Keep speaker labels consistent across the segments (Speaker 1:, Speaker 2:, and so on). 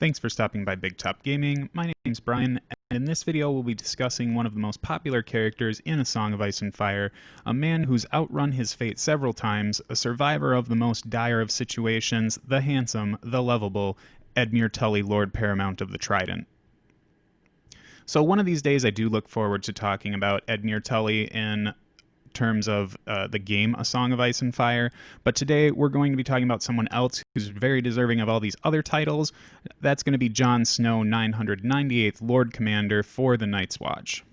Speaker 1: Thanks for stopping by Big Top Gaming. My name's Brian, and in this video we'll be discussing one of the most popular characters in A Song of Ice and Fire, a man who's outrun his fate several times, a survivor of the most dire of situations, the handsome, the lovable, Edmure Tully, Lord Paramount of the Trident. So one of these days I do look forward to talking about Edmure Tully in terms of the game A Song of Ice and Fire, but today we're going to be talking about someone else who's very deserving of all these other titles. That's going to be Jon Snow, 998th Lord Commander for the Night's Watch.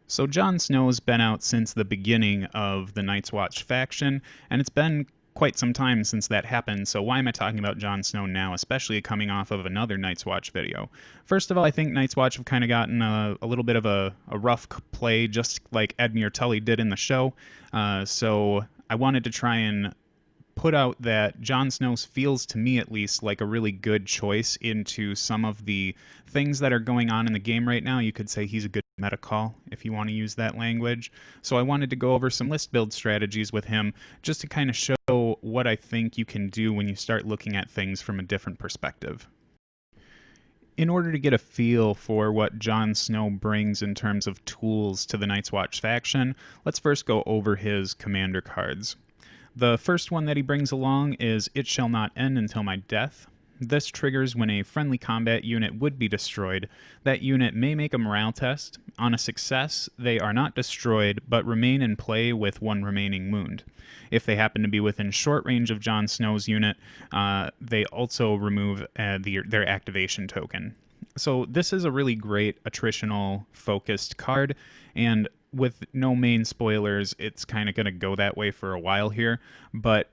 Speaker 1: So Jon Snow's been out since the beginning of the Night's Watch faction, and it's been quite some time since that happened, so why am I talking about Jon Snow now, especially coming off of another Night's Watch video? First of all, I think Night's Watch have kind of gotten a little bit of a rough play, just like Edmure Tully did in the show, so I wanted to try and put out that Jon Snow feels, to me at least, like a really good choice into some of the things that are going on in the game right now. You could say he's a good meta call, if you want to use that language. So I wanted to go over some list build strategies with him, just to kind of show what I think you can do when you start looking at things from a different perspective. In order to get a feel for what Jon Snow brings in terms of tools to the Night's Watch faction, let's first go over his commander cards. The first one that he brings along is It Shall Not End Until My Death. This triggers when a friendly combat unit would be destroyed. That unit may make a morale test. On a success, they are not destroyed, but remain in play with one remaining wound. If they happen to be within short range of Jon Snow's unit, they also remove their activation token. So this is a really great attritional focused card, and with no main spoilers, it's kind of going to go that way for a while here, but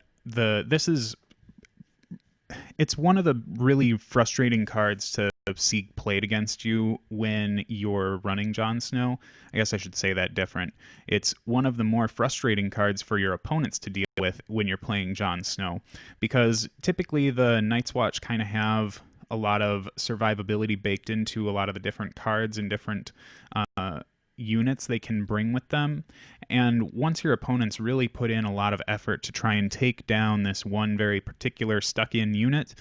Speaker 1: it's one of the really frustrating cards to see played against you when you're running Jon Snow. I guess I should say that different. It's one of the more frustrating cards for your opponents to deal with when you're playing Jon Snow, because typically the Night's Watch kind of have a lot of survivability baked into a lot of the different cards and different units they can bring with them, and once your opponents really put in a lot of effort to try and take down this one very particular stuck-in unit,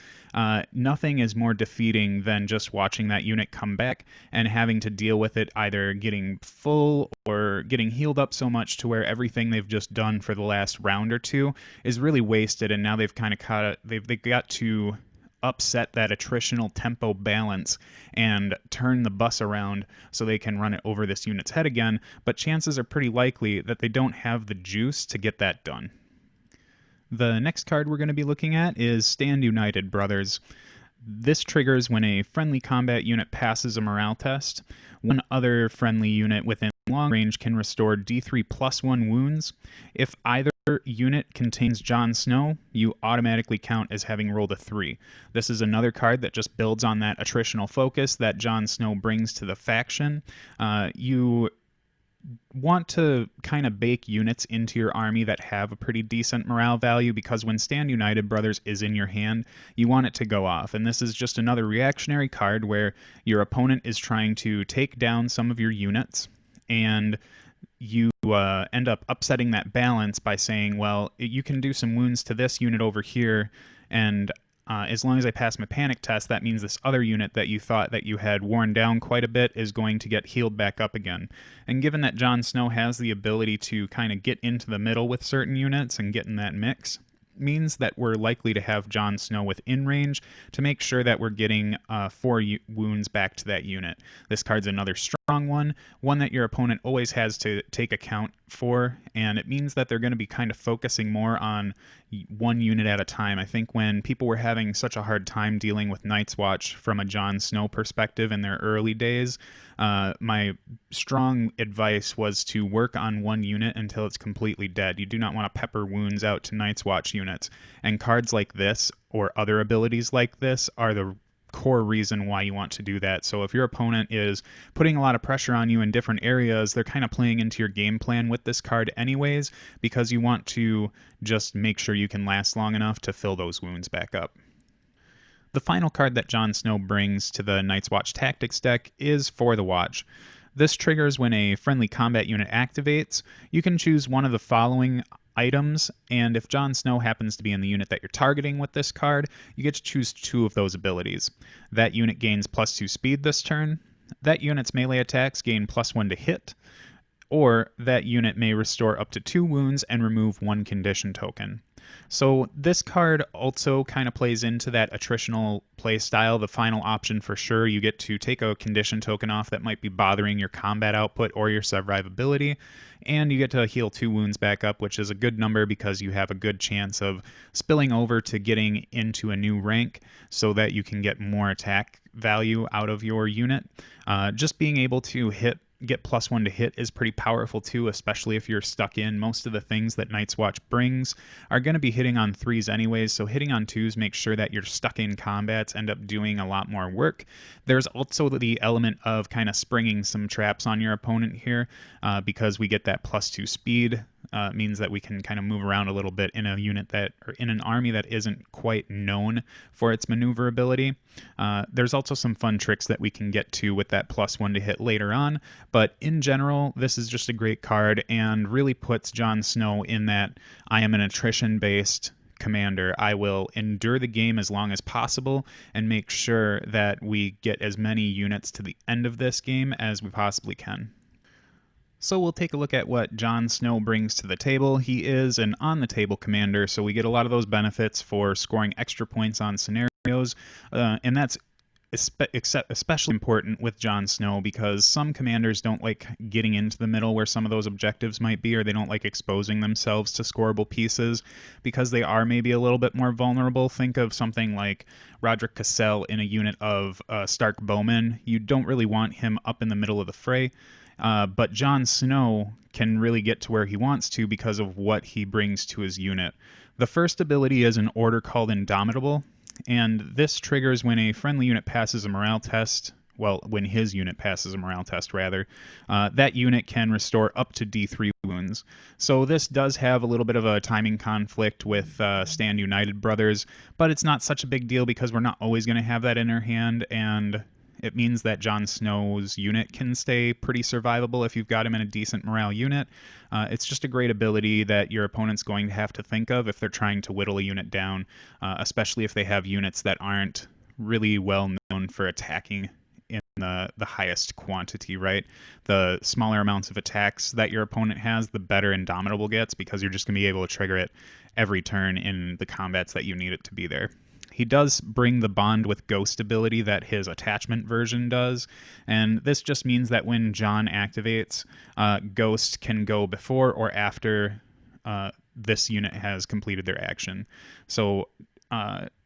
Speaker 1: nothing is more defeating than just watching that unit come back and having to deal with it either getting full or getting healed up so much to where everything they've just done for the last round or two is really wasted, and now they've kind of they've got to upset that attritional tempo balance and turn the bus around so they can run it over this unit's head again, but chances are pretty likely that they don't have the juice to get that done. The next card we're going to be looking at is Stand United, Brothers. This triggers when a friendly combat unit passes a morale test. One other friendly unit within long range can restore D3+1 wounds. If either unit contains Jon Snow, you automatically count as having rolled a 3. This is another card that just builds on that attritional focus that Jon Snow brings to the faction. You want to kind of bake units into your army that have a pretty decent morale value, because when Stand United, Brothers is in your hand, you want it to go off. And this is just another reactionary card where your opponent is trying to take down some of your units, and you end up upsetting that balance by saying, well, you can do some wounds to this unit over here, and as long as I pass my panic test, that means this other unit that you thought that you had worn down quite a bit is going to get healed back up again. And given that Jon Snow has the ability to kind of get into the middle with certain units and get in that mix, means that we're likely to have Jon Snow within range to make sure that we're getting 4 wounds back to that unit. This card's another strong one that your opponent always has to take account for, and it means that they're going to be kind of focusing more on one unit at a time. I think when people were having such a hard time dealing with Night's Watch from a Jon Snow perspective in their early days, my strong advice was to work on one unit until it's completely dead. You do not want to pepper wounds out to Night's Watch units, and cards like this or other abilities like this are the core reason why you want to do that. So if your opponent is putting a lot of pressure on you in different areas, they're kind of playing into your game plan with this card anyways, because you want to just make sure you can last long enough to fill those wounds back up. The final card that Jon Snow brings to the Night's Watch Tactics deck is For the Watch. This triggers when a friendly combat unit activates. You can choose one of the following items, and if Jon Snow happens to be in the unit that you're targeting with this card, you get to choose 2 of those abilities. That unit gains +2 speed this turn, that unit's melee attacks gain +1 to hit, or that unit may restore up to 2 wounds and remove 1 condition token. So this card also kind of plays into that attritional play style. The final option for sure, you get to take a condition token off that might be bothering your combat output or your survivability, and you get to heal 2 wounds back up, which is a good number because you have a good chance of spilling over to getting into a new rank so that you can get more attack value out of your unit. Just being able to get +1 to hit is pretty powerful too, especially if you're stuck in. Most of the things that Night's Watch brings are going to be hitting on 3s anyways, so hitting on 2s makes sure that you're stuck in combats end up doing a lot more work. There's also the element of kind of springing some traps on your opponent here because we get that +2 speed. Means that we can kind of move around a little bit in a unit that, or in an army that isn't quite known for its maneuverability. There's also some fun tricks that we can get to with that +1 to hit later on, but in general, this is just a great card and really puts Jon Snow in that I am an attrition-based commander. I will endure the game as long as possible and make sure that we get as many units to the end of this game as we possibly can. So we'll take a look at what Jon Snow brings to the table. He is an on-the-table commander, so we get a lot of those benefits for scoring extra points on scenarios, and that's especially important with Jon Snow because some commanders don't like getting into the middle where some of those objectives might be, or they don't like exposing themselves to scoreable pieces because they are maybe a little bit more vulnerable. Think of something like Roderick Cassell in a unit of Stark Bowmen. You don't really want him up in the middle of the fray. But Jon Snow can really get to where he wants to because of what he brings to his unit. The first ability is an order called Indomitable, and this triggers when a friendly unit passes a morale test. Well, when his unit passes a morale test, rather. That unit can restore up to D3 wounds. So this does have a little bit of a timing conflict with Stand United Brothers, but it's not such a big deal because we're not always going to have that in our hand, and it means that Jon Snow's unit can stay pretty survivable if you've got him in a decent morale unit. It's just a great ability that your opponent's going to have to think of if they're trying to whittle a unit down, especially if they have units that aren't really well known for attacking in the highest quantity, right? The smaller amounts of attacks that your opponent has, the better Indomitable gets because you're just going to be able to trigger it every turn in the combats that you need it to be there. He does bring the bond with Ghost ability that his attachment version does, and this just means that when Jon activates, Ghost can go before or after this unit has completed their action. So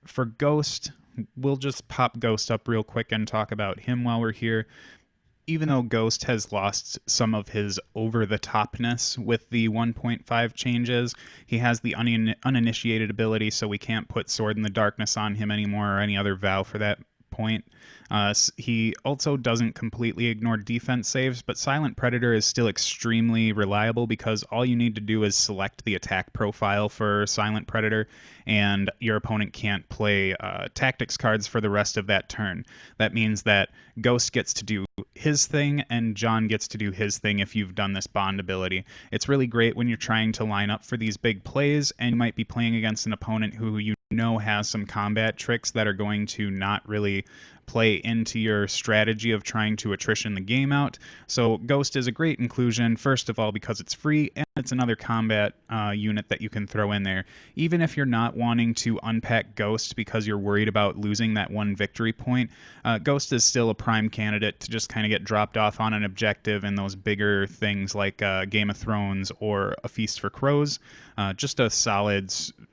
Speaker 1: for Ghost, we'll just pop Ghost up real quick and talk about him while we're here. Even though Ghost has lost some of his over-the-topness with the 1.5 changes, he has the uninitiated ability, so we can't put Sword in the Darkness on him anymore or any other vow for that point. He also doesn't completely ignore defense saves, but Silent Predator is still extremely reliable because all you need to do is select the attack profile for Silent Predator, and your opponent can't play tactics cards for the rest of that turn. That means that Ghost gets to do his thing and Jon gets to do his thing if you've done this bond ability. It's really great when you're trying to line up for these big plays and you might be playing against an opponent who you know has some combat tricks that are going to not really play into your strategy of trying to attrition the game out. So Ghost is a great inclusion, first of all, because it's free and it's another combat unit that you can throw in there. Even if you're not wanting to unpack Ghost because you're worried about losing that one victory point, Ghost is still a prime candidate to just kind of get dropped off on an objective in those bigger things like Game of Thrones or A Feast for Crows. Just a solid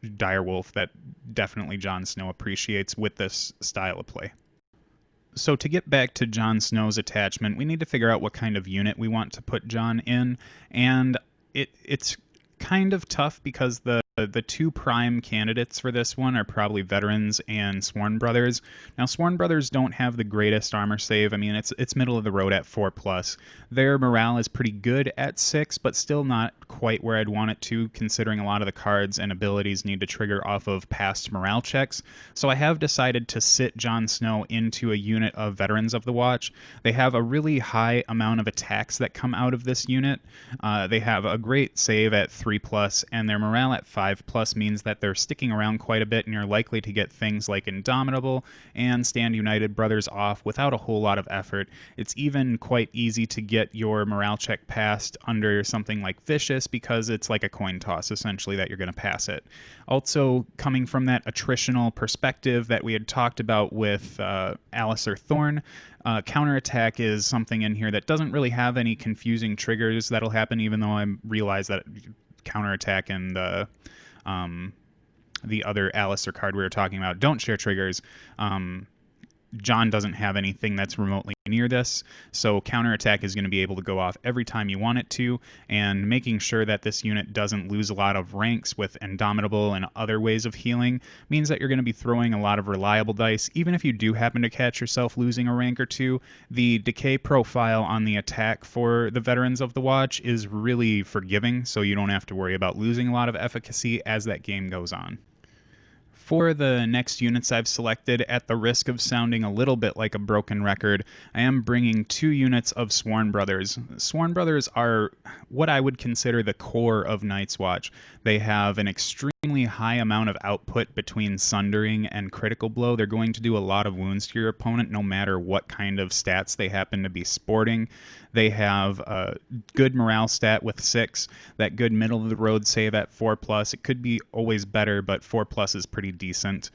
Speaker 1: direwolf that definitely Jon Snow appreciates with this style of play. So to get back to Jon Snow's attachment, we need to figure out what kind of unit we want to put Jon in, and it's kind of tough because the the two prime candidates for this one are probably Veterans and Sworn Brothers. Now, Sworn Brothers don't have the greatest armor save. I mean, it's middle of the road at 4+. Their morale is pretty good at 6, but still not quite where I'd want it to, considering a lot of the cards and abilities need to trigger off of past morale checks. So I have decided to sit Jon Snow into a unit of Veterans of the Watch. They have a really high amount of attacks that come out of this unit. They have a great save at 3+, and their morale at 5+ means that they're sticking around quite a bit, and you're likely to get things like Indomitable and Stand United Brothers off without a whole lot of effort. It's even quite easy to get your morale check passed under something like Vicious because it's like a coin toss, essentially, that you're going to pass it. Also, coming from that attritional perspective that we had talked about with Alistair Thorne, counterattack is something in here that doesn't really have any confusing triggers that'll happen, even though I realize that counterattack and the other Alistair card we were talking about don't share triggers. Jon doesn't have anything that's remotely near this, so counterattack is going to be able to go off every time you want it to, and making sure that this unit doesn't lose a lot of ranks with Indomitable and other ways of healing means that you're going to be throwing a lot of reliable dice. Even if you do happen to catch yourself losing a rank or two, the decay profile on the attack for the Veterans of the Watch is really forgiving, so you don't have to worry about losing a lot of efficacy as that game goes on. For the next units I've selected, at the risk of sounding a little bit like a broken record, I am bringing 2 units of Sworn Brothers. Sworn Brothers are what I would consider the core of Night's Watch. They have an extremely high amount of output between Sundering and Critical Blow. They're going to do a lot of wounds to your opponent no matter what kind of stats they happen to be sporting. They have a good morale stat with 6, that good middle-of-the-road save at 4+. It could be always better, but 4+ is pretty decent.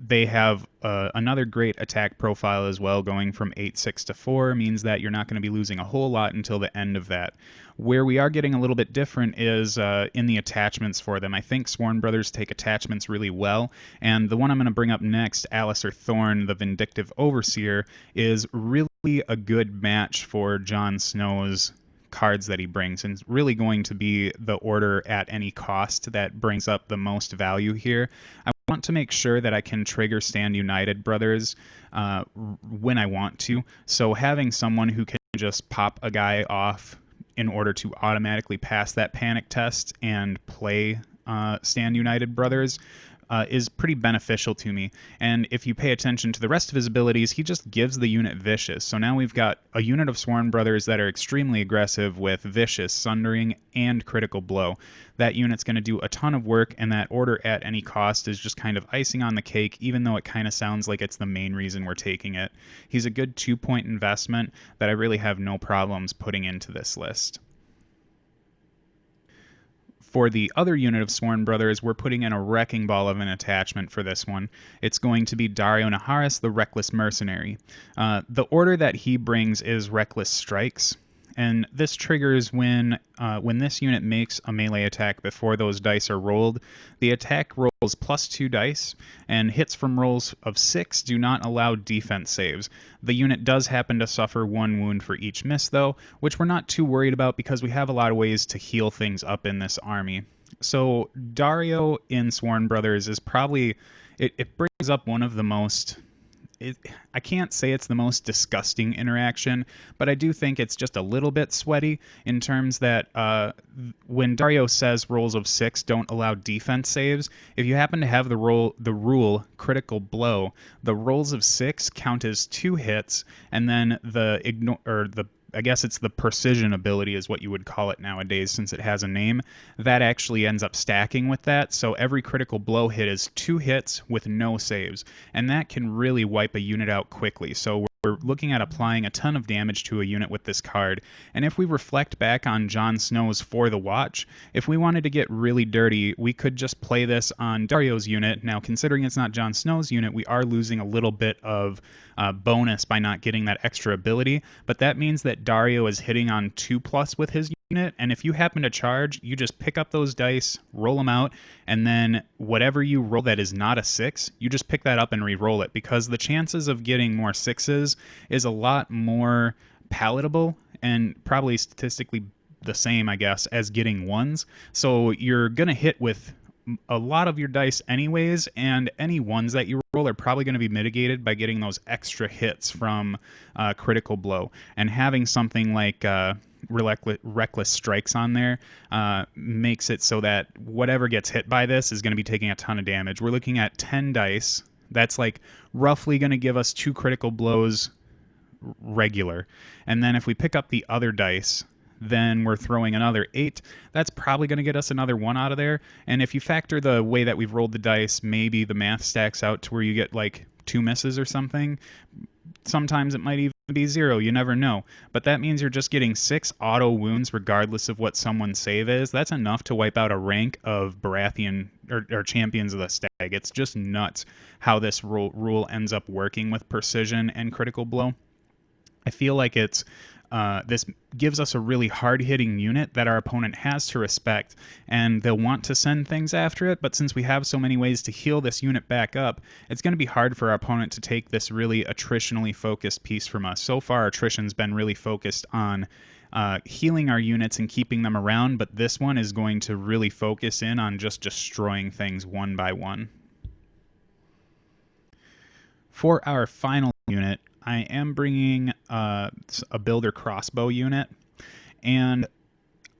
Speaker 1: They have another great attack profile as well, going from 8/6 to 4, means that you're not going to be losing a whole lot until the end of that. Where we are getting a little bit different is in the attachments for them. I think Sworn Brothers take attachments really well, and the one I'm going to bring up next, Alistair Thorne, the Vindictive Overseer, is really a good match for Jon Snow's cards that he brings, and it's really going to be the order at any cost that brings up the most value here. I want to make sure that I can trigger Stand United Brothers when I want to, so having someone who can just pop a guy off in order to automatically pass that panic test and play Stand United Brothers is pretty beneficial to me. And if you pay attention to the rest of his abilities, he just gives the unit Vicious. So now we've got a unit of Sworn Brothers that are extremely aggressive with Vicious, Sundering, and Critical Blow. That unit's going to do a ton of work, and that order at any cost is just kind of icing on the cake, even though it kind of sounds like it's the main reason we're taking it. He's a good 2-point investment that I really have no problems putting into this list. For the other unit of Sworn Brothers, we're putting in a wrecking ball of an attachment for this one. It's going to be Dario Naharis, the Reckless Mercenary. The order that he brings is Reckless Strikes, and this triggers when this unit makes a melee attack before those dice are rolled. The attack rolls +2 dice, and hits from rolls of 6 do not allow defense saves. The unit does happen to suffer 1 wound for each miss, though, which we're not too worried about because we have a lot of ways to heal things up in this army. So Dario in Sworn Brothers is probably... It brings up one of the most... I can't say it's the most disgusting interaction, but I do think it's just a little bit sweaty in terms that when Dario says rolls of 6 don't allow defense saves, if you happen to have the rule Critical Blow, the rolls of 6 count as 2 hits, and then I guess it's the precision ability is what you would call it nowadays since it has a name, that actually ends up stacking with that. So every Critical Blow hit is 2 hits with no saves, and that can really wipe a unit out quickly. So we're looking at applying a ton of damage to a unit with this card. And if we reflect back on Jon Snow's For the Watch, if we wanted to get really dirty, we could just play this on Dario's unit. Now, considering it's not Jon Snow's unit, we are losing a little bit of bonus by not getting that extra ability, but that means that Dario is hitting on 2+ with his unit, and if you happen to charge, you just pick up those dice, roll them out, and then whatever you roll that is not a 6, you just pick that up and re-roll it, because the chances of getting more 6s is a lot more palatable and probably statistically the same, I guess, as getting ones. So you're going to hit with a lot of your dice anyways, and any ones that you roll are probably going to be mitigated by getting those extra hits from critical blow. And having something like reckless strikes on there makes it so that whatever gets hit by this is going to be taking a ton of damage. We're looking at 10 dice. That's like roughly going to give us 2 critical blows regular. And then if we pick up the other dice, then we're throwing another 8. That's probably going to get us another 1 out of there. And if you factor the way that we've rolled the dice, maybe the math stacks out to where you get like 2 misses or something. Sometimes it might even be 0. You never know. But that means you're just getting 6 auto wounds regardless of what someone's save is. That's enough to wipe out a rank of Baratheon or Champions of the Stag. It's just nuts how this rule ends up working with precision and critical blow. I feel like this gives us a really hard-hitting unit that our opponent has to respect, and they'll want to send things after it, but since we have so many ways to heal this unit back up, it's going to be hard for our opponent to take this really attritionally focused piece from us. So far, attrition's been really focused on healing our units and keeping them around, but this one is going to really focus in on just destroying things one by one. For our final unit, I am bringing a builder crossbow unit, and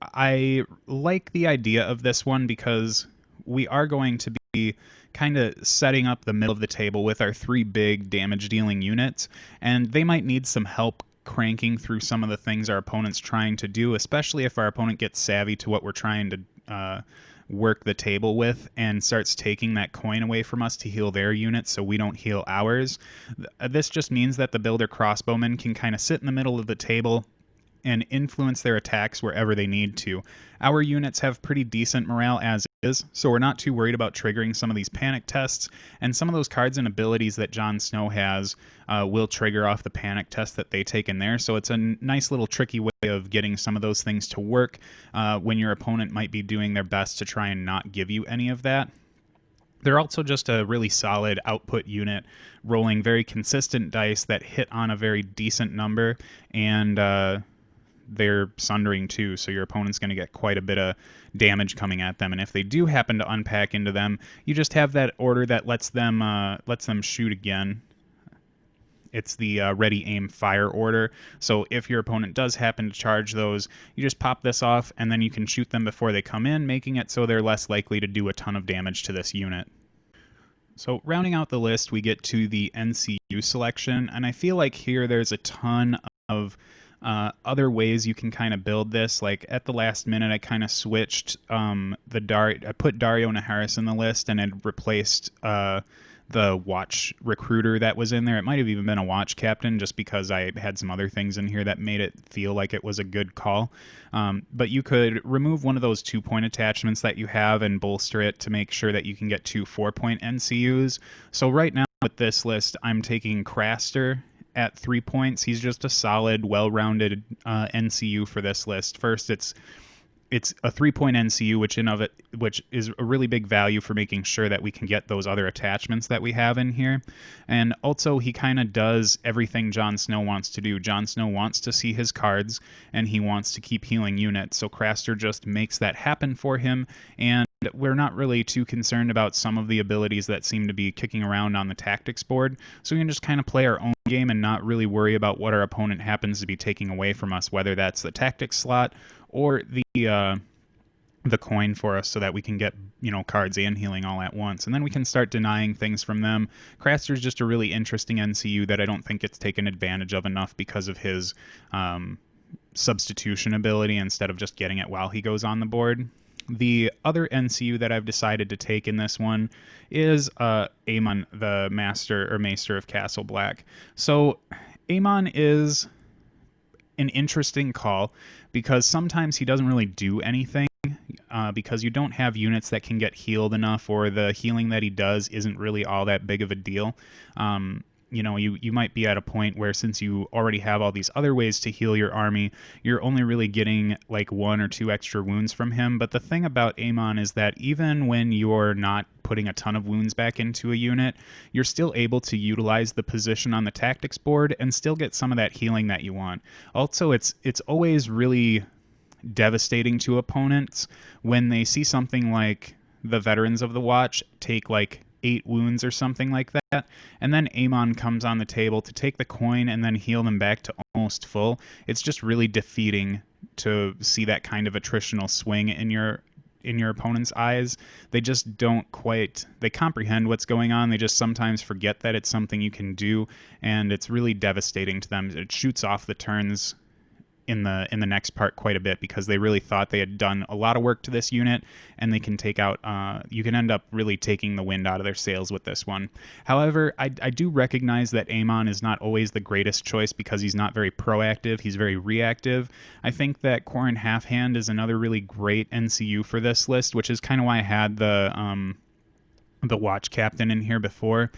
Speaker 1: I like the idea of this one because we are going to be kind of setting up the middle of the table with our 3 big damage dealing units, and they might need some help cranking through some of the things our opponent's trying to do, especially if our opponent gets savvy to what we're trying to work the table with and starts taking that coin away from us to heal their units so we don't heal ours. This just means that the builder crossbowmen can kind of sit in the middle of the table and influence their attacks wherever they need to. Our units have pretty decent morale as is, so we're not too worried about triggering some of these panic tests, and some of those cards and abilities that Jon Snow has will trigger off the panic test that they take in there, so it's a nice little tricky way of getting some of those things to work when your opponent might be doing their best to try and not give you any of that. They're also just a really solid output unit, rolling very consistent dice that hit on a very decent number, and they're sundering too, so your opponent's going to get quite a bit of damage coming at them. And if they do happen to unpack into them, you just have that order that lets them shoot again. It's the ready, aim, fire order. So if your opponent does happen to charge those, you just pop this off, and then you can shoot them before they come in, making it so they're less likely to do a ton of damage to this unit. So rounding out the list, we get to the NCU selection, and I feel like here there's a ton of other ways you can kind of build this. Like at the last minute, I kind of switched I put Dario Naharis in the list and had replaced the watch recruiter that was in there. It might have even been a watch captain just because I had some other things in here that made it feel like it was a good call. But you could remove one of those 2-point attachments that you have and bolster it to make sure that you can get 2 4-point NCUs. So right now with this list, I'm taking Craster at 3 points. He's just a solid, well-rounded NCU for this list. First, it's a 3-point NCU, which is a really big value for making sure that we can get those other attachments that we have in here. And also, he kind of does everything Jon Snow wants to do. Jon Snow wants to see his cards, and he wants to keep healing units. So Craster just makes that happen for him, and we're not really too concerned about some of the abilities that seem to be kicking around on the tactics board. So we can just kind of play our own game and not really worry about what our opponent happens to be taking away from us, whether that's the tactics slot or the coin for us, so that we can get, cards and healing all at once. And then we can start denying things from them. Craster's just a really interesting NCU that I don't think gets taken advantage of enough because of his substitution ability instead of just getting it while he goes on the board. The other NCU that I've decided to take in this one is Aemon, the Maester of Castle Black. So Aemon is an interesting call because sometimes he doesn't really do anything because you don't have units that can get healed enough, or the healing that he does isn't really all that big of a deal. You might be at a point where, since you already have all these other ways to heal your army, you're only really getting like 1 or 2 extra wounds from him. But the thing about Aemon is that even when you're not putting a ton of wounds back into a unit, you're still able to utilize the position on the tactics board and still get some of that healing that you want. Also, it's always really devastating to opponents when they see something like the Veterans of the Watch take like 8 wounds or something like that, and then Amon comes on the table to take the coin and then heal them back to almost full. It's just really defeating to see that kind of attritional swing in your opponent's eyes. They just don't quite, they comprehend what's going on. They just sometimes forget that it's something you can do, and it's really devastating to them. It shoots off the turns in the next part quite a bit because they really thought they had done a lot of work to this unit, and they can take out you can end up really taking the wind out of their sails with this one. However, I do recognize that Amon is not always the greatest choice because he's not very proactive, he's very reactive. I think that Quarren Halfhand is another really great NCU for this list, which is kind of why I had the watch captain in here before,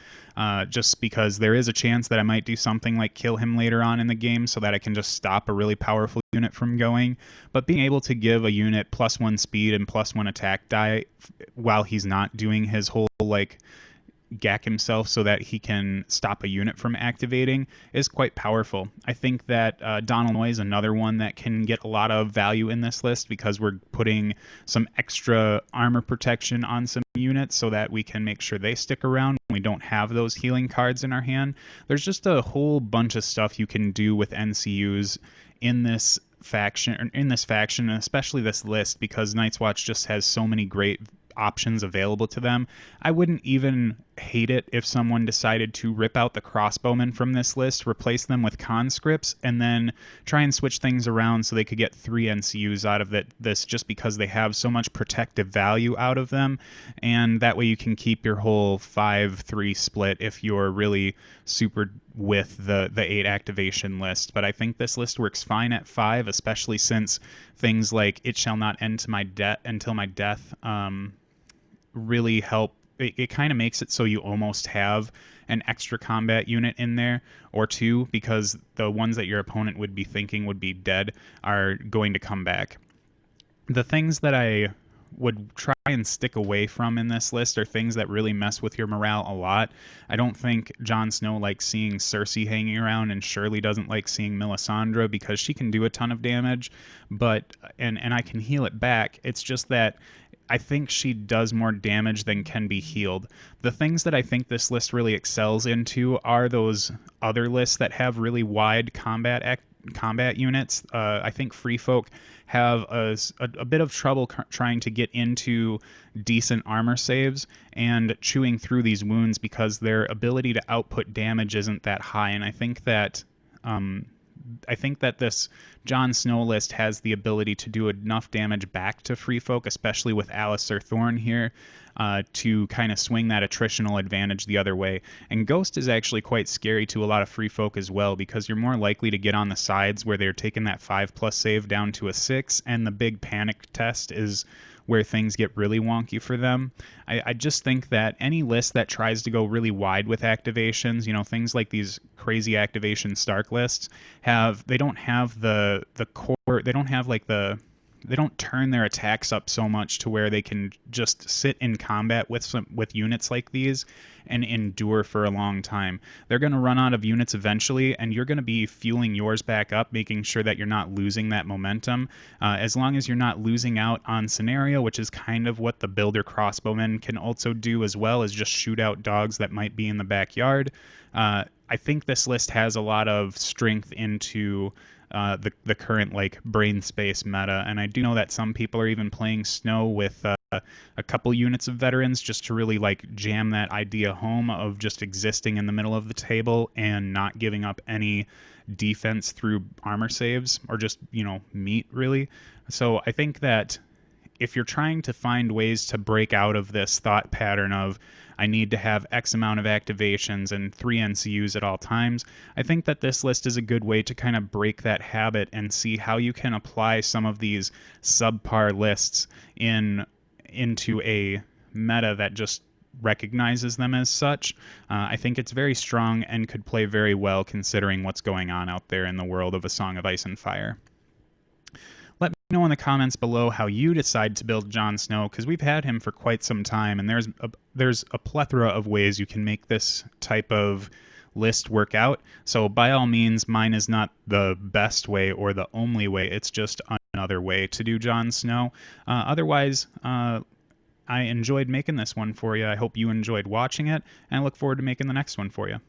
Speaker 1: just because there is a chance that I might do something like kill him later on in the game so that I can just stop a really powerful unit from going. But being able to give a unit +1 speed and +1 attack die while he's not doing his whole like gack himself so that he can stop a unit from activating is quite powerful. I think that Donald Noy is another one that can get a lot of value in this list because we're putting some extra armor protection on some units so that we can make sure they stick around when we don't have those healing cards in our hand. There's just a whole bunch of stuff you can do with NCUs in this faction, and especially this list, because Night's Watch just has so many great options available to them. I wouldn't even hate it if someone decided to rip out the crossbowmen from this list, replace them with conscripts, and then try and switch things around so they could get 3 NCUs out of this just because they have so much protective value out of them, and that way you can keep your whole 5-3 split if you're really super with the 8 activation list. But I think this list works fine at 5, especially since things like It Shall Not End to Until My Death really help. It kind of makes it so you almost have an extra combat unit in there or two, because the ones that your opponent would be thinking would be dead are going to come back. The things that I would try and stick away from in this list are things that really mess with your morale a lot. I don't think Jon Snow likes seeing Cersei hanging around, and Shirley doesn't like seeing Melisandre because she can do a ton of damage, but and I can heal it back. It's just that I think she does more damage than can be healed. The things that I think this list really excels into are those other lists that have really wide combat units. I think Free Folk have a bit of trouble trying to get into decent armor saves and chewing through these wounds because their ability to output damage isn't that high. And I think that this Jon Snow list has the ability to do enough damage back to Free Folk, especially with Alistair Thorne here, to kind of swing that attritional advantage the other way. And Ghost is actually quite scary to a lot of Free Folk as well, because you're more likely to get on the sides where they're taking that 5+ save down to a 6, and the big panic test is where things get really wonky for them. I just think that any list that tries to go really wide with activations, things like these crazy activation Stark lists, they don't have the core, they don't turn their attacks up so much to where they can just sit in combat with units like these and endure for a long time. They're going to run out of units eventually, and you're going to be fueling yours back up, making sure that you're not losing that momentum. As long as you're not losing out on scenario, which is kind of what the Builder Crossbowmen can also do, as well as just shoot out dogs that might be in the backyard. I think this list has a lot of strength into the current brain space meta, and I do know that some people are even playing Snow with a couple units of veterans just to really jam that idea home of just existing in the middle of the table and not giving up any defense through armor saves or just meat really. So I think that if you're trying to find ways to break out of this thought pattern of I need to have X amount of activations and 3 NCUs at all times, I think that this list is a good way to kind of break that habit and see how you can apply some of these subpar lists into a meta that just recognizes them as such. I think it's very strong and could play very well considering what's going on out there in the world of A Song of Ice and Fire. Let me know in the comments below how you decide to build Jon Snow, because we've had him for quite some time, and there's a plethora of ways you can make this type of list work out. So by all means, mine is not the best way or the only way. It's just another way to do Jon Snow. Otherwise, I enjoyed making this one for you. I hope you enjoyed watching it, and I look forward to making the next one for you.